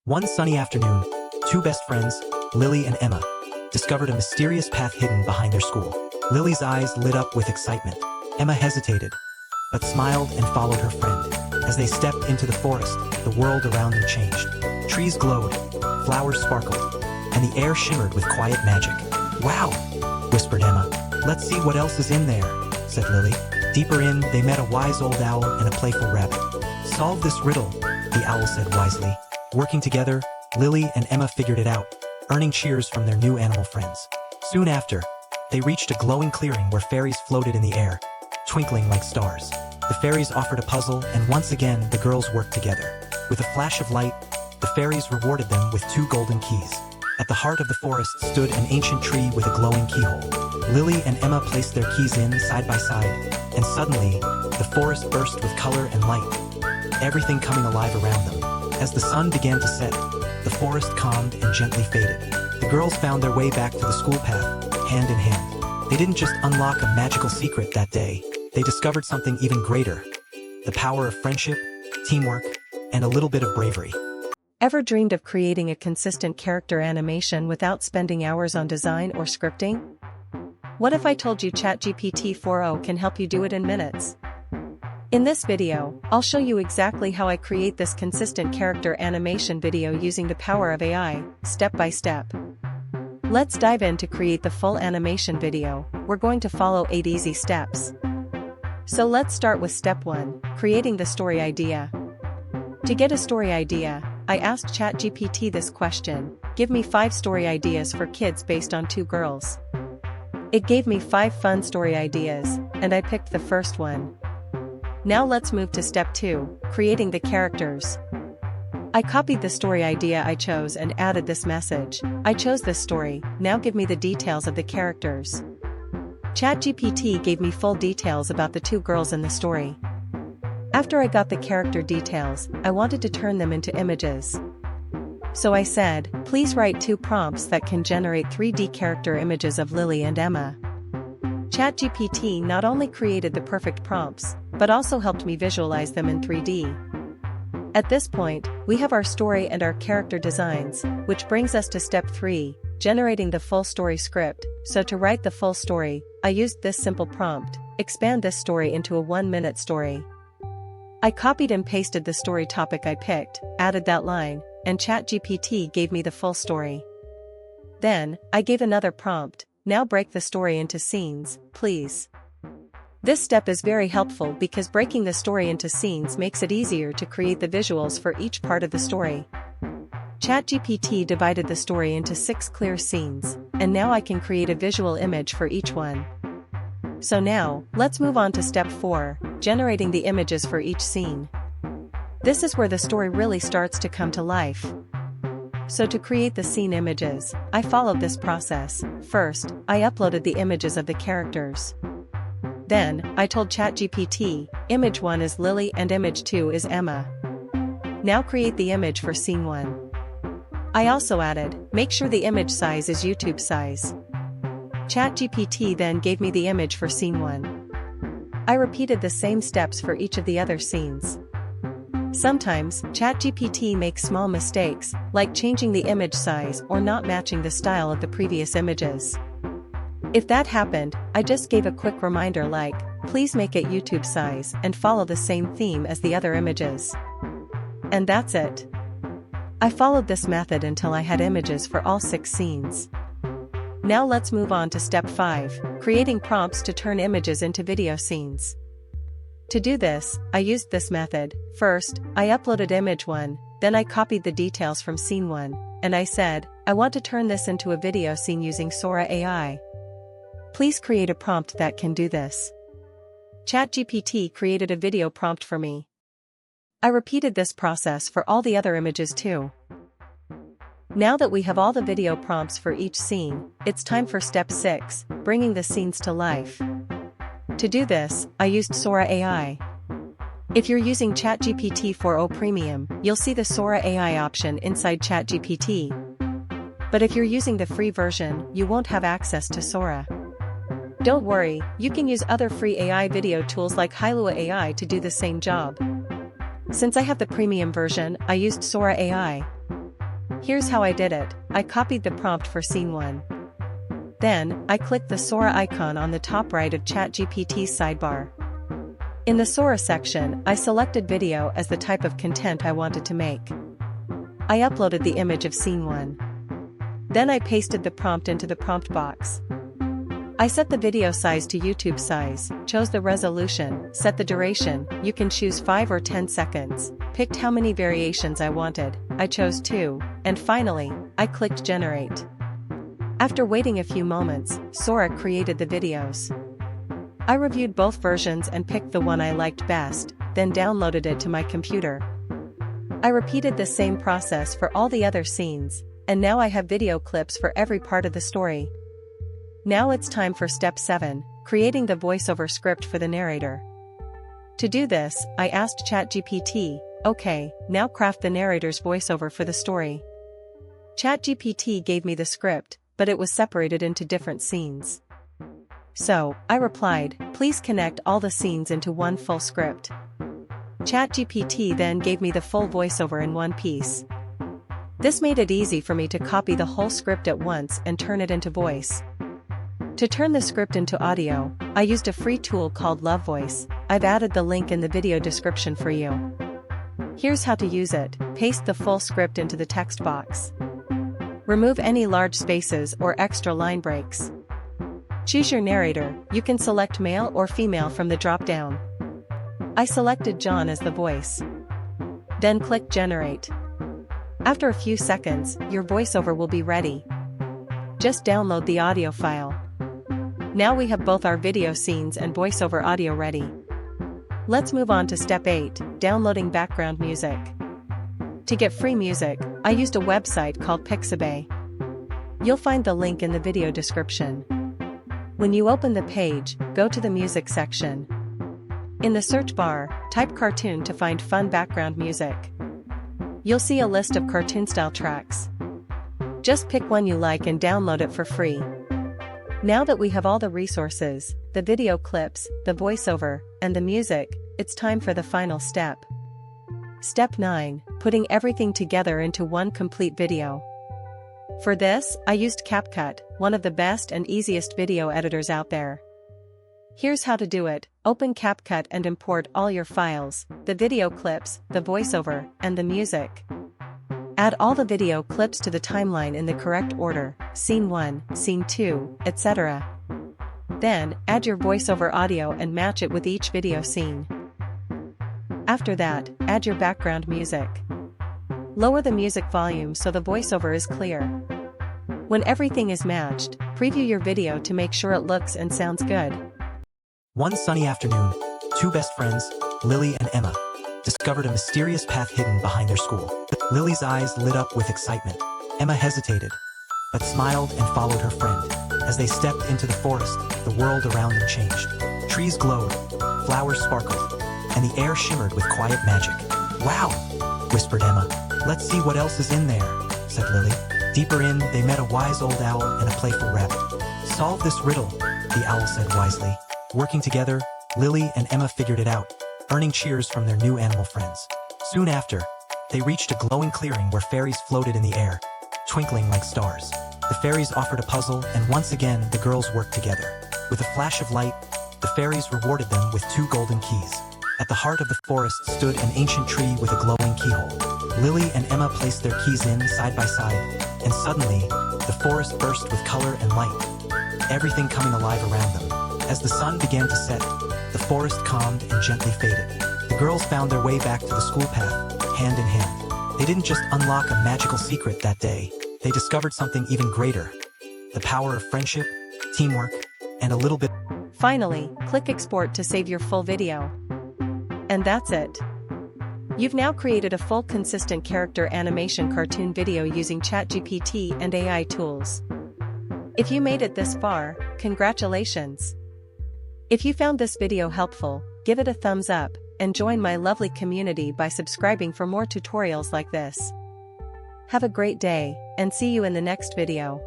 One sunny afternoon, two best friends, Lily and Emma, discovered a mysterious path hidden behind their school. Lily's eyes lit up with excitement. Emma hesitated, but smiled and followed her friend. As they stepped into the forest, the world around them changed. Trees glowed, flowers sparkled, and the air shimmered with quiet magic. "Wow!" whispered Emma. "Let's see what else is in there," said Lily. Deeper in, they met a wise old owl and a playful rabbit. "Solve this riddle," the owl said wisely. Working together, Lily and Emma figured it out, earning cheers from their new animal friends. Soon after, they reached a glowing clearing where fairies floated in the air, twinkling like stars. The fairies offered a puzzle, and once again the girls worked together. With a flash of light, the fairies rewarded them with 2 golden keys. At the heart of the forest stood an ancient tree with a glowing keyhole. Lily and Emma placed their keys in side by side, and suddenly, the forest burst with color and light, everything coming alive around them. As the sun began to set, the forest calmed and gently faded. The girls found their way back to the school path, hand in hand. They didn't just unlock a magical secret that day, they discovered something even greater: the power of friendship, teamwork, and a little bit of bravery. Ever dreamed of creating a consistent character animation without spending hours on design or scripting? What if I told you ChatGPT-4o can help you do it in minutes? In this video, I'll show you exactly how I create this consistent character animation video using the power of AI, step by step. Let's dive in to create the full animation video. We're going to follow 8 easy steps. So let's start with step 1, creating the story idea. To get a story idea, I asked ChatGPT this question: give me 5 story ideas for kids based on 2 girls. It gave me 5 fun story ideas, and I picked the first one. Now let's move to step 2, creating the characters. I copied the story idea I chose and added this message: I chose this story, now give me the details of the characters. ChatGPT gave me full details about the 2 girls in the story. After I got the character details, I wanted to turn them into images. So I said, please write 2 prompts that can generate 3D character images of Lily and Emma. ChatGPT not only created the perfect prompts, but also helped me visualize them in 3D. At this point, we have our story and our character designs, which brings us to step 3, generating the full story script. So to write the full story, I used this simple prompt: expand this story into a 1-minute story. I copied and pasted the story topic I picked, added that line, and ChatGPT gave me the full story. Then, I gave another prompt: now break the story into scenes, please. This step is very helpful because breaking the story into scenes makes it easier to create the visuals for each part of the story. ChatGPT divided the story into 6 clear scenes, and now I can create a visual image for each one. So now, let's move on to step 4, generating the images for each scene. This is where the story really starts to come to life. So to create the scene images, I followed this process. First, I uploaded the images of the characters. Then, I told ChatGPT, image 1 is Lily and image 2 is Emma. Now create the image for scene 1. I also added, make sure the image size is YouTube size. ChatGPT then gave me the image for scene 1. I repeated the same steps for each of the other scenes. Sometimes, ChatGPT makes small mistakes, like changing the image size or not matching the style of the previous images. If that happened, I just gave a quick reminder like, please make it YouTube size and follow the same theme as the other images. And that's it. I followed this method until I had images for all 6 scenes. Now let's move on to step 5, creating prompts to turn images into video scenes. To do this, I used this method. First, I uploaded image 1, then I copied the details from scene 1, and I said, I want to turn this into a video scene using Sora AI. Please create a prompt that can do this. ChatGPT created a video prompt for me. I repeated this process for all the other images too. Now that we have all the video prompts for each scene, it's time for step 6, bringing the scenes to life. To do this, I used Sora AI. If you're using ChatGPT-4o Premium, you'll see the Sora AI option inside ChatGPT. But if you're using the free version, you won't have access to Sora. Don't worry, you can use other free AI video tools like Hailua AI to do the same job. Since I have the premium version, I used Sora AI. Here's how I did it. I copied the prompt for scene 1. Then, I clicked the Sora icon on the top right of ChatGPT's sidebar. In the Sora section, I selected video as the type of content I wanted to make. I uploaded the image of scene 1. Then I pasted the prompt into the prompt box. I set the video size to YouTube size, chose the resolution, set the duration, you can choose 5 or 10 seconds, picked how many variations I wanted, I chose 2, and finally, I clicked generate. After waiting a few moments, Sora created the videos. I reviewed both versions and picked the one I liked best, then downloaded it to my computer. I repeated the same process for all the other scenes, and now I have video clips for every part of the story. Now it's time for step 7, creating the voiceover script for the narrator. To do this, I asked ChatGPT, okay, now craft the narrator's voiceover for the story. ChatGPT gave me the script, but it was separated into different scenes. So, I replied, please connect all the scenes into one full script. ChatGPT then gave me the full voiceover in one piece. This made it easy for me to copy the whole script at once and turn it into voice. To turn the script into audio, I used a free tool called LuvVoice. I've added the link in the video description for you. Here's how to use it. Paste the full script into the text box. Remove any large spaces or extra line breaks. Choose your narrator, you can select male or female from the drop-down. I selected John as the voice. Then click Generate. After a few seconds, your voiceover will be ready. Just download the audio file. Now we have both our video scenes and voiceover audio ready. Let's move on to step 8, downloading background music. To get free music, I used a website called Pixabay. You'll find the link in the video description. When you open the page, go to the music section. In the search bar, type cartoon to find fun background music. You'll see a list of cartoon-style tracks. Just pick one you like and download it for free. Now that we have all the resources, the video clips, the voiceover, and the music, it's time for the final step. Step 9, putting everything together into one complete video. For this, I used CapCut, one of the best and easiest video editors out there. Here's how to do it. Open CapCut and import all your files, the video clips, the voiceover, and the music. Add all the video clips to the timeline in the correct order, scene 1, scene 2, etc. Then, add your voiceover audio and match it with each video scene. After that, add your background music. Lower the music volume so the voiceover is clear. When everything is matched, preview your video to make sure it looks and sounds good. One sunny afternoon, two best friends, Lily and Emma, discovered a mysterious path hidden behind their school. Lily's eyes lit up with excitement. Emma hesitated, but smiled and followed her friend. As they stepped into the forest, the world around them changed. Trees glowed, flowers sparkled, and the air shimmered with quiet magic. "Wow," whispered Emma. "Let's see what else is in there," said Lily. Deeper in, they met a wise old owl and a playful rabbit. "Solve this riddle," the owl said wisely. Working together, Lily and Emma figured it out, earning cheers from their new animal friends. Soon after, they reached a glowing clearing where fairies floated in the air, twinkling like stars. The fairies offered a puzzle, and once again the girls worked together. With a flash of light, the fairies rewarded them with 2 golden keys. At the heart of the forest stood an ancient tree with a glowing keyhole. Lily and Emma placed their keys in side by side, and suddenly, the forest burst with color and light, everything coming alive around them. As the sun began to set, the forest calmed and gently faded. The girls found their way back to the school path, hand in hand. They didn't just unlock a magical secret that day, they discovered something even greater. The power of friendship, teamwork, and a little bit. Finally, click export to save your full video. And that's it. You've now created a full consistent character animation cartoon video using ChatGPT and AI tools. If you made it this far, congratulations! If you found this video helpful, give it a thumbs up, and join my lovely community by subscribing for more tutorials like this. Have a great day, and see you in the next video.